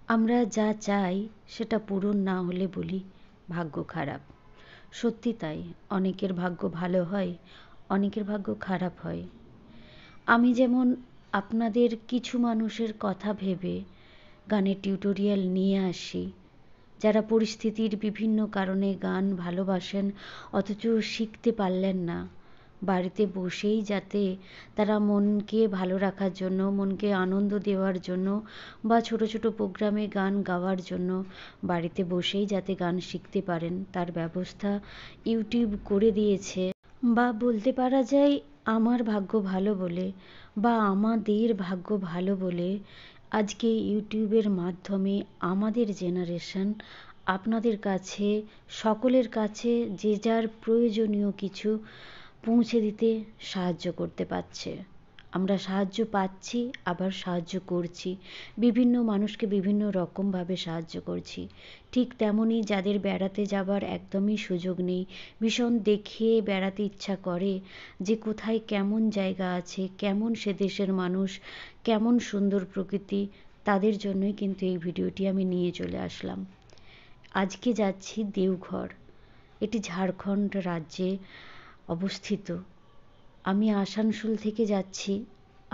আমরা যা চাই সেটা পূরণ না হলে বলি ভাগ্য খারাপ। সত্যি তাই, অনেকের ভাগ্য ভালো হয়, অনেকের ভাগ্য খারাপ হয়। আমি যেমন আপনাদের কিছু মানুষের কথা ভেবে গানের টিউটোরিয়াল নিয়ে আসি, যারা পরিস্থিতির বিভিন্ন কারণে গান ভালোবাসেন অথচ শিখতে পারলেন না, বাড়িতে বসেই যাতে তারা মনকে ভালো রাখার জন্য, মনকে আনন্দ দেওয়ার জন্য বা ছোট ছোট প্রোগ্রামে গান গাওয়ার জন্য বাড়িতে বসেই যাতে গান শিখতে পারেন তার ব্যবস্থা ইউটিউব করে দিয়েছে। বা বলতে পারা যায় আমার ভাগ্য ভালো বলে বা আমাদের ভাগ্য ভালো বলে আজকে ইউটিউবের মাধ্যমে আমাদের জেনারেশন আপনাদের কাছে, সকলের কাছে যে যার প্রয়োজনীয় কিছু পৌঁছে দিতে সাহায্য করতে পারছে। আমরা সাহায্য পাচ্ছি, আবার সাহায্য করছি, বিভিন্ন মানুষকে বিভিন্ন রকমভাবে সাহায্য করছি। ঠিক তেমনই যাদের বেড়াতে যাবার একদমই সুযোগ নেই, ভীষণ দেখে বেড়াতে ইচ্ছা করে যে কোথায় কেমন জায়গা আছে, কেমন সে দেশের মানুষ, কেমন সুন্দর প্রকৃতি, তাদের জন্যই কিন্তু এই ভিডিওটি আমি নিয়ে চলে আসলাম। আজকে যাচ্ছি দেওঘর, এটি ঝাড়খণ্ড রাজ্যে অবস্থিত। আমি আসানসোল থেকে যাচ্ছি।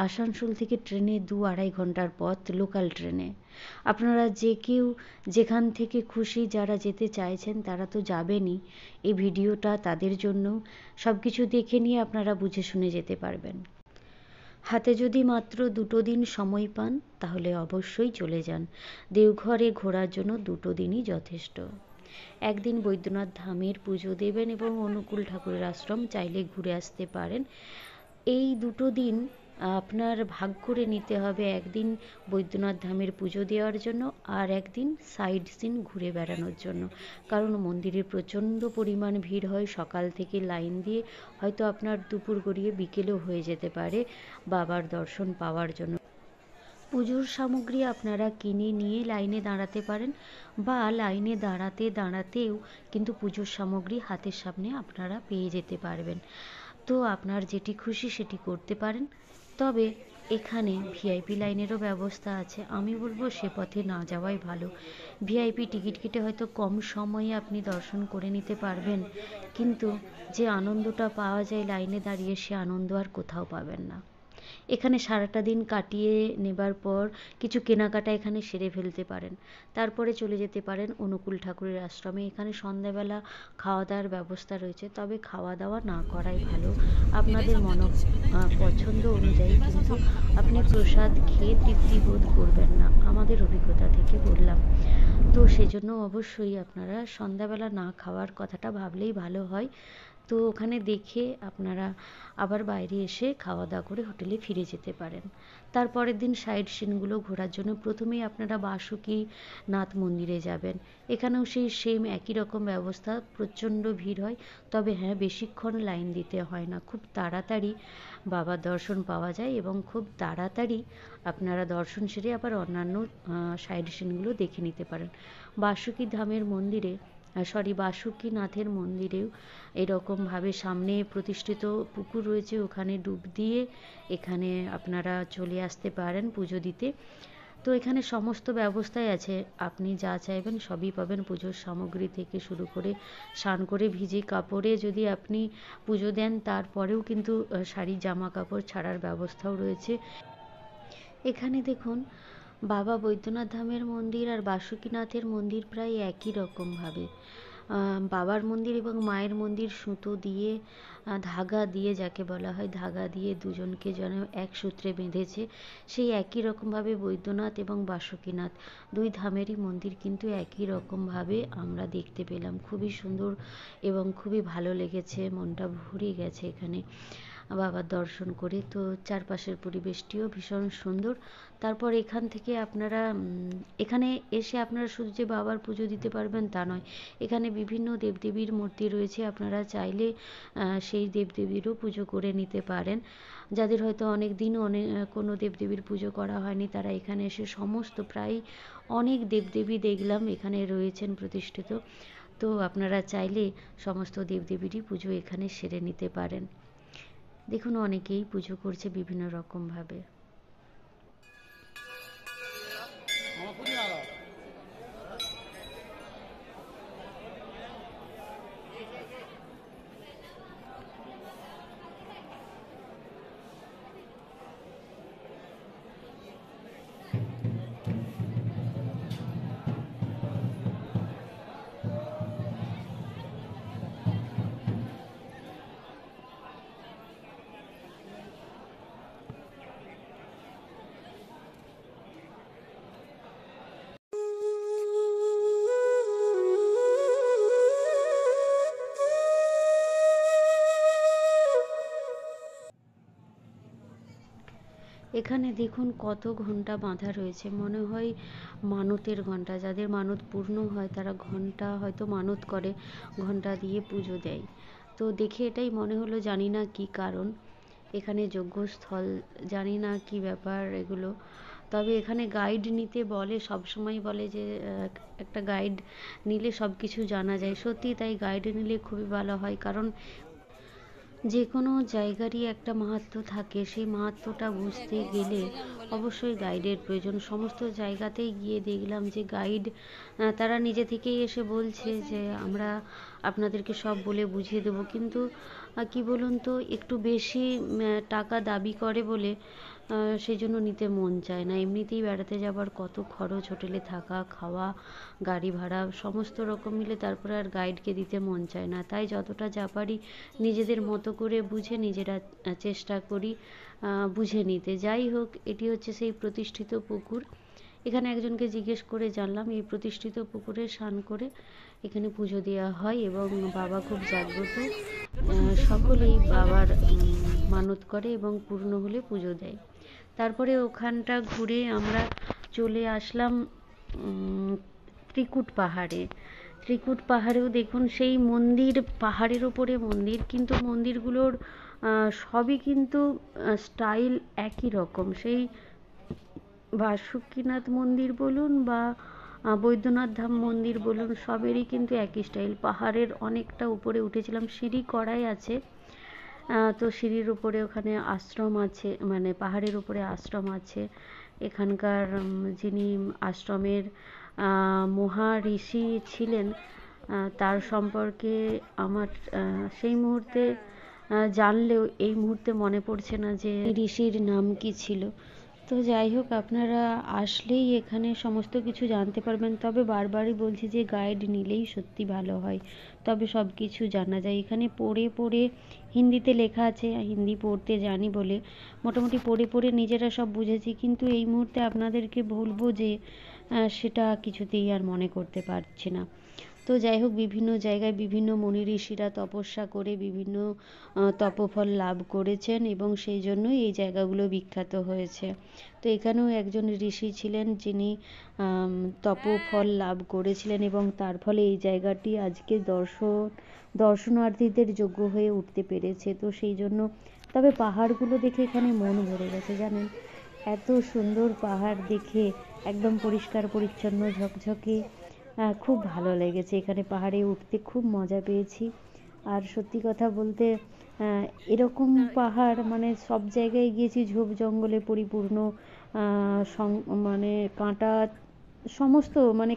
আসানসোল থেকে ট্রেনে 2-2.5 ঘন্টার পথ, লোকাল ট্রেনে। আপনারা যে কেউ যেখান থেকে খুশি যারা যেতে চাইছেন তারা তো যাবেনই, এই ভিডিওটা তাদের জন্য। সব কিছু দেখে নিয়ে আপনারা বুঝে শুনে যেতে পারবেন। হাতে যদি মাত্র 2 দিন সময় পান তাহলে অবশ্যই চলে যান। দেওঘরে ঘোরার জন্য 2 দিনই যথেষ্ট। একদিন বৈদ্যনাথ ধামের পুজো দেবেন এবং অনুকূল ঠাকুরের আশ্রম চাইলে ঘুরে আসতে পারেন। এই 2 দিন আপনার ভাগ করে নিতে হবে, একদিন বৈদ্যনাথ ধামের পুজো দেওয়ার জন্য আর একদিন সাইড সিন ঘুরে বেড়ানোর জন্য। কারণ মন্দিরে প্রচণ্ড পরিমাণ ভিড় হয়, সকাল থেকে লাইন দিয়ে হয়তো আপনার দুপুর গড়িয়ে বিকেলও হয়ে যেতে পারে বাবার দর্শন পাওয়ার জন্য। পুজোর সামগ্রী আপনারা কিনে নিয়ে লাইনে দাঁড়াতে পারেন বা লাইনে দাঁড়াতে দাঁড়াতেও কিন্তু পুজোর সামগ্রী হাতের সামনে আপনারা পেয়ে যেতে পারবেন। তো আপনার যেটি খুশি সেটি করতে পারেন। তবে এখানে ভিআইপি লাইনেরও ব্যবস্থা আছে, আমি বলবো সে পথে না যাওয়াই ভালো। ভিআইপি টিকিট কেটে হয়তো কম সময়ে আপনি দর্শন করে নিতে পারবেন, কিন্তু যে আনন্দটা পাওয়া যায় লাইনে দাঁড়িয়ে সে আনন্দ আর কোথাও পাবেন না। এখানে সারাটা দিন কাটিয়ে নেবার পর কিছু কেনাকাটা এখানে সেরে ফেলতে পারেন, তারপরে চলে যেতে পারেন অনুকূল ঠাকুরের আশ্রমে। এখানে সন্ধ্যাবেলা খাওয়া দাওয়ার ব্যবস্থা রয়েছে, তবে খাওয়া দাওয়া না করাই ভালো আপনাদের পছন্দ অনুযায়ী, কিন্তু আপনি প্রসাদ খেয়ে তৃপ্তি বোধ করবেন না, আমাদের অভিজ্ঞতা থেকে বললাম। তো সেজন্য অবশ্যই আপনারা সন্ধ্যাবেলা না খাওয়ার কথাটা ভাবলেই ভালো হয়। তো ওখানে দেখে আপনারা আবার বাইরে এসে খাওয়া দাওয়া করে হোটেলে ফিরে যেতে পারেন। তারপরের দিন সাইড সিনগুলো ঘোরার জন্য প্রথমেই আপনারা বাসুকীনাথ মন্দিরে যাবেন। এখানেও সেই সেম একই রকম ব্যবস্থা, প্রচণ্ড ভিড় হয়, তবে হ্যাঁ বেশিক্ষণ লাইন দিতে হয় না, খুব তাড়াতাড়ি বাবার দর্শন পাওয়া যায় এবং খুব তাড়াতাড়ি আপনারা দর্শন সেরে আবার অন্যান্য সাইড সিনগুলো দেখে নিতে পারেন। বাসুকী ধামের মন্দিরে বাসুকীনাথের মন্দিরেও এরকমভাবে সামনে প্রতিষ্ঠিত পুকুর রয়েছে, ওখানে ডুব দিয়ে এখানে আপনারা চলে আসতে পারেন পুজো দিতে। তো এখানে সমস্ত ব্যবস্থাই আছে, আপনি যা চাইবেন সবই পাবেন, পুজোর সামগ্রী থেকে শুরু করে স্নান করে ভিজে কাপড়ে যদি আপনি পুজো দেন তারপরেও কিন্তু শাড়ি জামা কাপড় ছাড়ার ব্যবস্থাও রয়েছে। এখানে দেখুন বাবা বৈদ্যনাথ ধামের মন্দির আর বাসুকীনাথের মন্দির প্রায় একই রকমভাবে। বাবার মন্দির এবং মায়ের মন্দির সুতো দিয়ে ধাগা দিয়ে, যাকে বলা হয় ধাগা দিয়ে দুজনকে যেন এক সূত্রে বেঁধেছে, সেই একই রকমভাবে বৈদ্যনাথ এবং বাসুকীনাথ 2 ধামেরই মন্দির কিন্তু একই রকমভাবে আমরা দেখতে পেলাম। খুবই সুন্দর এবং খুবই ভালো লেগেছে, মনটা ভরে গেছে এখানে বাবার দর্শন করে। তো চারপাশের পরিবেশটিও ভীষণ সুন্দর। তারপর এখান থেকে আপনারা এখানে এসে আপনারা শুধু যে বাবার পুজো দিতে পারবেন তা নয়, এখানে বিভিন্ন দেবদেবীর মূর্তি রয়েছে, আপনারা চাইলে সেই দেবদেবীরও পুজো করে নিতে পারেন। যাদের হয়তো অনেক দিন কোনো দেবদেবীর পুজো করা হয়নি তারা এখানে এসে সমস্ত প্রায় অনেক দেবদেবী দেখলাম এখানে রয়েছেন প্রতিষ্ঠিত। তো আপনারা চাইলে সমস্ত দেবদেবীরই পুজো এখানে সেরে নিতে পারেন। দেখুন অনেকেই পুজো করছে বিভিন্ন রকমভাবে। এখানে দেখুন কত ঘন্টা বাঁধা রয়েছে, মনে হয় মানতের ঘন্টা। যাদের মানত পূর্ণ হয় তারা ঘন্টা হয়তো মানত করে, ঘন্টা দিয়ে পুজো দেয়। তো দেখে এটাই মনে হলো, জানি না কি কারণ এখানে যজ্ঞস্থল, জানি না কি ব্যাপার এগুলো। তবে এখানে গাইড নিতে বলে, সব সময় বলে যে একটা গাইড নিলে সব কিছু জানা যায়। সত্যি তাই, গাইড নিলে খুবই ভালো হয়, কারণ যে কোনো জায়গারই একটা মাহাত্ম্য থাকে, সেই মাহাত্ম্যটা বুঝতে গেলে অবশ্যই গাইডের প্রয়োজন। সমস্ত জায়গাতেই গিয়ে দেখলাম যে গাইড তারা নিজে থেকেই এসে বলছে যে আমরা আপনাদেরকে সব বলে বুঝিয়ে দেবো, কিন্তু কি বলুন তো, একটু বেশি টাকা দাবি করে বলে সেই জন্য নিতে মন চায় না। এমনিতেই বেড়াতে যাবার কত খরচ, হোটেলে থাকা খাওয়া গাড়ি ভাড়া সমস্ত রকম মিলে তারপরে আর গাইডকে দিতে মন চায় না। তাই যতটা যা পারি নিজেদের মতো করে বুঝে নিজেরা চেষ্টা করি বুঝে নিতে। যাই হোক, এটি হচ্ছে সেই প্রতিষ্ঠিত পুকুর। এখানে একজনকে জিজ্ঞেস করে জানলাম এই প্রতিষ্ঠিত পুকুরে স্নান করে এখানে পুজো দেওয়া হয় এবং বাবা খুব জাগ্রত, সকলেই বাবার মানত করে এবং পূর্ণ হলে পুজো দেয়। তারপরে ওখানটা ঘুরে আমরা চলে আসলাম ত্রিকুট পাহাড়ে। ত্রিকুট পাহাড়েও দেখুন সেই মন্দির, পাহাড়ের ওপরে মন্দির, কিন্তু মন্দিরগুলোর সবই কিন্তু স্টাইল একই রকম। সেই বাসুকীনাথ মন্দির বলুন বা বৈদ্যনাথ ধাম মন্দির বলুন, সবেরই কিন্তু একই স্টাইল। পাহাড়ের অনেকটা উপরে উঠেছিলাম, সিঁড়ি করাই আছে। তো সিঁড়ির উপরে ওখানে আশ্রম আছে, মানে পাহাড়ের উপরে আশ্রম আছে। এখানকার যিনি আশ্রমের মহা ঋষি ছিলেন তার সম্পর্কে আমার সেই মুহূর্তে জানলেও এই মুহূর্তে মনে পড়ছে না যে ঋষির নাম কি ছিল। তো যাই হোক, আপনারা আসলেই এখানে সমস্ত কিছু জানতে পারবেন। তবে বারবারই বলছি যে গাইড নিলেই সত্যি ভালো হয়, তবে সব কিছু জানা যায়। এখানে পড়ে পড়ে, হিন্দিতে লেখা আছে, হিন্দি পড়তে জানি বলে মোটামুটি পড়ে পড়ে নিজেরা সব বুঝেছি, কিন্তু এই মুহূর্তে আপনাদেরকে বলবো যে সেটা কিছুতেই আর মনে করতে পারছি না। তো যাই হোক, বিভিন্ন জায়গায় বিভিন্ন মুনি ঋষিরা তপস্যা করে বিভিন্ন তপফল লাভ করেছেন এবং সেই জন্যই এই জায়গাগুলো বিখ্যাত হয়েছে। তো এখানেও একজন ঋষি ছিলেন যিনি তপফল লাভ করেছিলেন এবং তার ফলে এই জায়গাটি আজকে দর্শনার্থীদের যোগ্য হয়ে উঠতে পেরেছে। তো সেই জন্য, তবে পাহাড়গুলো দেখে এখানে মন ভরে গেছে জানেন, এত সুন্দর পাহাড় দেখে, একদম পরিষ্কার পরিচ্ছন্ন ঝকঝকে, খুব ভালো লেগেছে। এখানে পাহাড়ে উঠতে খুব মজা পেয়েছি। আর সত্যি কথা বলতে এরকম পাহাড় মানে সব জায়গায় গিয়েছি ঝোপ জঙ্গলে পরিপূর্ণ, মানে কাঁটা সমস্ত, মানে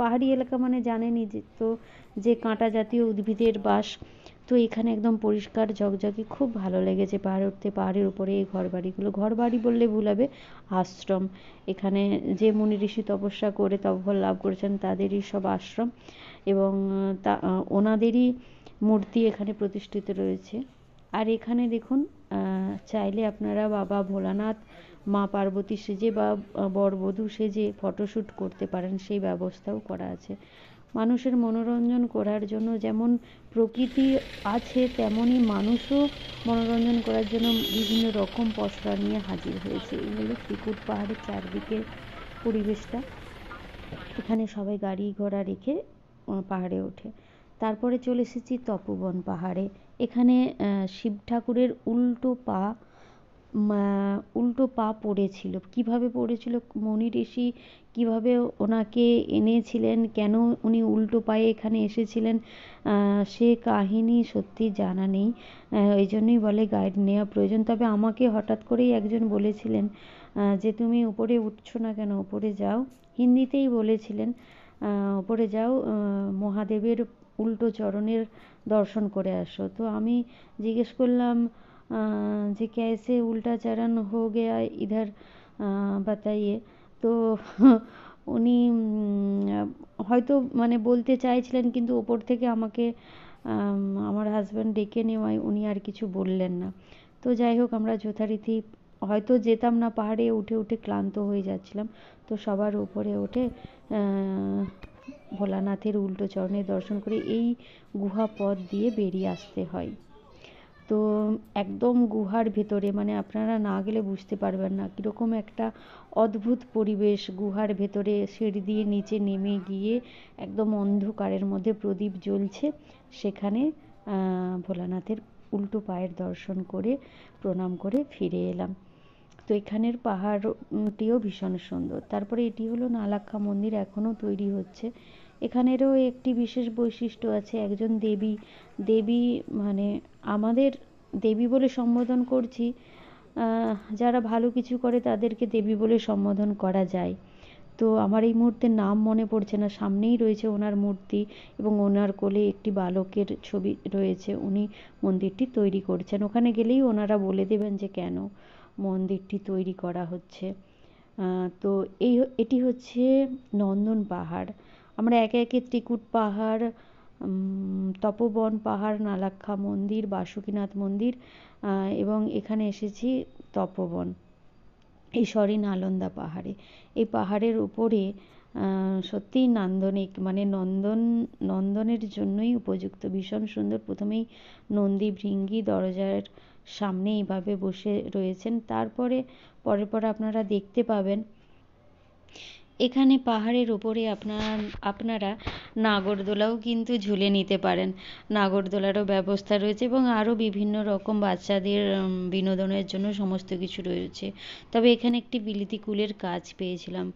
পাহাড়ি এলাকা মানে জানেনই যে, তো যে কাঁটা জাতীয় উদ্ভিদের বাস। তো এখানে একদম পরিষ্কার ঝকঝকে, খুব ভালো লেগেছে পাহাড়ে উঠতে। পাহাড়ের উপরে এই ঘরবাড়িগুলো, ঘরবাড়ি বললে ভুল হবে, আশ্রম। এখানে যে মুনি ঋষি তপস্যা করে তপফল লাভ করেছেন তাদেরই সব আশ্রম এবং ওনাদেরই মূর্তি এখানে প্রতিষ্ঠিত রয়েছে। আর এখানে দেখুন, চাইলে আপনারা বাবা ভোলানাথ, মা পার্বতী সেজে বা বরবধূ সেজে ফটোশ্যুট করতে পারেন, সেই ব্যবস্থাও করা আছে। মানুষের মনোরঞ্জন করার জন্য যেমন প্রকৃতি আছে, তেমনই মানুষও মনোরঞ্জন করার জন্য বিভিন্ন রকম পসরা নিয়ে হাজির হয়েছে। এই হলো ত্রিকুট পাহাড়ের চারদিকের পরিবেশটা। এখানে সবাই গাড়ি ঘোড়া রেখে পাহাড়ে ওঠে। তারপরে চলে এসেছি তপোবন পাহাড়ে। এখানে শিব ঠাকুরের উল্টো পা পড়েছিল। কিভাবে পড়েছিল, মুনি ঋষি কীভাবে ওনাকে এনেছিলেন, কেন উনি উল্টো পায়ে এখানে এসেছিলেন, সে কাহিনী সত্যি জানা নেই। এই জন্যই বলে গাইড নেওয়া প্রয়োজন। তবে আমাকে হঠাৎ করেই একজন বলেছিলেন যে তুমি উপরে উঠছো না কেন, উপরে যাও, হিন্দিতেই বলেছিলেন, উপরে যাও, মহাদেবের উল্টো চরণের দর্শন করে আসো। তো আমি জিজ্ঞেস করলাম যে कैसे उल्टा चरण हो गया इधर बताइए। তো উনি হয়তো মানে বলতে চাইছিলেন, কিন্তু ওপর থেকে আমাকে আমার হাজব্যান্ড ডেকে নেওয়ায় উনি আর কিছু বললেন না। তো যাই হোক, আমরা যথারীতি হয়তো যেতাম না, পাহাড়ে উঠে উঠে ক্লান্ত হয়ে যাচ্ছিলাম। তো সবার উপরে উঠে ভোলানাথের উল্টো চরণের দর্শন করে এই গুহা পথ দিয়ে বেরিয়ে আসতে হয়। তো একদম গুহার ভেতরে, মানে আপনারা না গেলে বুঝতে পারবেন না কীরকম একটা অদ্ভুত পরিবেশ। গুহার ভেতরে সিঁড়ি দিয়ে নিচে নেমে গিয়ে একদম অন্ধকারের মধ্যে প্রদীপ জ্বলছে, সেখানে ভোলানাথের উল্টো পায়ের দর্শন করে প্রণাম করে ফিরে এলাম। তো এখানের পাহাড়টিও ভীষণ সুন্দর। তারপরে এটি হলো নালাক্কা মন্দির, এখনও তৈরি হচ্ছে। এখানেরও একটি বিশেষ বৈশিষ্ট্য আছে। একজন দেবী, দেবী মানে আমাদের দেবী বলে সম্বোধন করছি, যারা ভালো কিছু করে তাদেরকে দেবী বলে সম্বোধন করা যায়। তো আমার এই মুহূর্তে নাম মনে পড়ছে না। সামনেই রয়েছে ওনার মূর্তি এবং ওনার কোলে একটি বালকের ছবি রয়েছে। উনি মন্দিরটি তৈরি করছেন। ওখানে গেলেই ওনারা বলে দেবেন যে কেন মন্দিরটি তৈরি করা হচ্ছে। তো এটি হচ্ছে নন্দন পাহাড়। আমরা একে একে ত্রিকুট পাহাড়, তপোবন পাহাড়, নালাক্কা মন্দির, বাসুকীনাথ মন্দির এবং এখানে এসেছি তপোবন, নালন্দা পাহাড়ে। এই পাহাড়ের উপরে সত্যিই নান্দনিক, মানে নন্দনের জন্যই উপযুক্ত, ভীষণ সুন্দর। প্রথমেই নন্দী ভৃঙ্গি দরজার সামনে এইভাবে বসে রয়েছেন। তারপরে পরে আপনারা দেখতে পাবেন এখানে পাহাড়ের ওপরে আপনারা নাগরদোলাও কিন্তু ঝুলে নিতে পারেন। নাগরদোলারও ব্যবস্থা রয়েছে এবং আরও বিভিন্ন রকম বাচ্চাদের বিনোদনের জন্য সমস্ত কিছু রয়েছে। তবে এখানে একটি বিলিতি কুলের গাছ পেয়েছিলাম।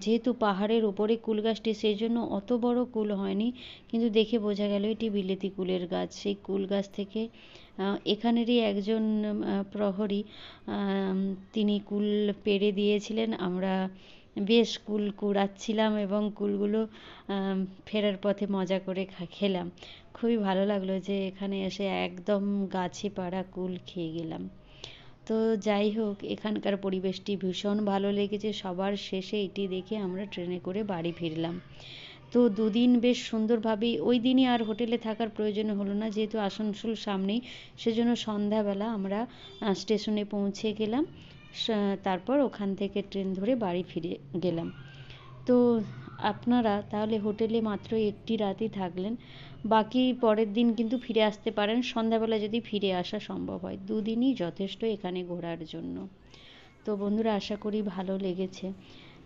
যেহেতু পাহাড়ের ওপরে কুল গাছটি, সেই জন্য অত বড় কুল হয়নি, কিন্তু দেখে বোঝা গেল এটি বিলিতি কুলের গাছ। সেই কুল গাছ থেকে এখানেরই একজন প্রহরী তিনি কুল পেড়ে দিয়েছিলেন। আমরা বেশ কুল কুড়াচ্ছিলাম এবং কুলগুলো ফেরার পথে মজা করে খেলাম। খুবই ভালো লাগলো যে এখানে এসে একদম গাছে পাড়া কুল খেয়ে গেলাম। তো যাই হোক, এখানকার পরিবেশটি ভীষণ ভালো লেগেছে। সবার শেষে এটি দেখে আমরা ট্রেনে করে বাড়ি ফিরলাম। তো দুদিন বেশ সুন্দরভাবেই, ওই দিনই আর হোটেলে থাকার প্রয়োজন হলো না, যেহেতু আসানসোল সামনেই, সেজন্য সন্ধ্যাবেলা আমরা স্টেশনে পৌঁছে গেলাম। তারপর ওখান থেকে ট্রেন ধরে বাড়ি ফিরে গেলাম। তো আপনারা তাহলে হোটেলে মাত্র একটি রাতই থাকলেন, বাকি পরের দিন কিন্তু ফিরে আসতে পারেন সন্ধ্যাবেলা যদি ফিরে আসা সম্ভব হয়। দুদিনই যথেষ্ট এখানে ঘোরার জন্য। তো বন্ধুরা, আশা করি ভালো লেগেছে।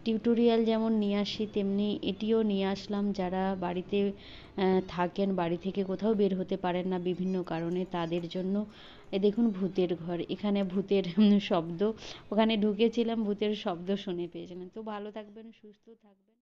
টিউটোরিয়াল যেমন নিয়ে আসি তেমনি এটিও নিয়ে আসলাম। যারা বাড়িতে থাকেন, বাড়ি থেকে কোথাও বের হতে পারেন না বিভিন্ন কারণে, তাদের জন্য। দেখুন ভূতের ঘর, এখানে ভূতের শব্দ, ওখানে ঢুকেছিলাম ভূতের শব্দ শুনে পেয়েছিলাম। তো ভালো থাকবেন, সুস্থ থাকবেন।